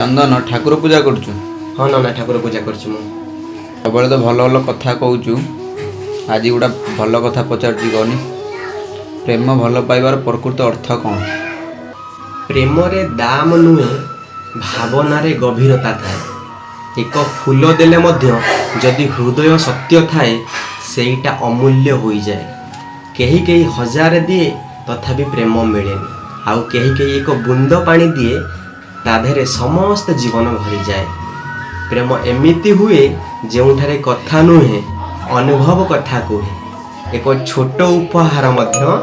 चंदन ठाकुर पूजा करुचु। हाँ ना ठाकुर पूजा कर सब तो भल भल कथा कहूँ। आज गोटा भल कथा पचार कहनी प्रेम भल पाइबार प्रकृत अर्थ कौन? प्रेम रे दाम नुहे भावना रे गभीरता थाए। एक फूल देले मध्य जदि हृदय सत्य थाए सेईटा अमूल्य हो जाए। कहीं कहीं हजार दिए तथापि प्रेम मिलेनि। आउ कहीं कहीं एक बूंद पानी दिए ताधेरे समस्त जीवन भरी जाए। प्रेम एमिति हुए जोठारे कथा नुहे अनुभव कथा कहे। एक छोट उपहार मध्य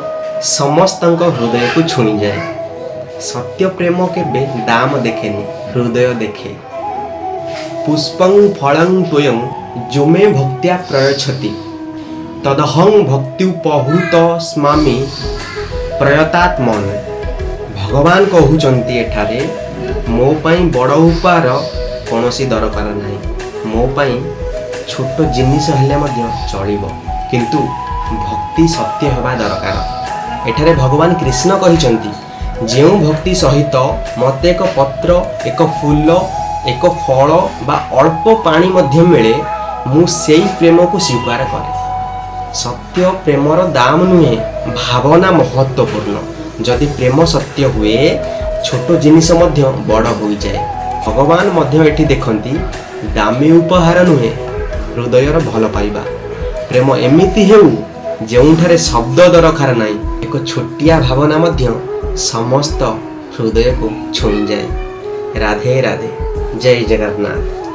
समस्तଙ୍କ हृदय को छुई जाए। सत्य प्रेम केबे दाम देखेनि, हृदय देखे। पुष्पं फलं त्वयं जुमे भक्त्या प्रयच्छति तदहं भक्त्युपहूत स्मामि प्रयतात्मन। भगवान कहउचंती एठारे मो पाई बड़ उपहार कौनसी दरकार नहीं। मो पाई छोट जिनिस हेले मध्य चलिबो, किंतु भक्ति सत्य हेबा दरकार। एठारे भगवान कृष्ण कहिचंती जेउ भक्ति सहित मते एक पत्र, एक फूल, एक फल बा अल्प पानी मध्य मिले मु सेई प्रेम को स्वीकार करे। सत्य प्रेमर दाम नुहे, भावना महत्वपूर्ण। जदि प्रेम सत्य हुए छोट जिनिस मध्य बड़ हो जाए। भगवान मध्य एठी देखंती दामी उपहार नुहे हृदयर भल पाइबा। प्रेम एमिति हेउ जोठारे शब्द दरकार नाही। एक छोटिया भावना मध्य समस्त हृदय को छुई जाए। राधे राधे, जय जगन्नाथ।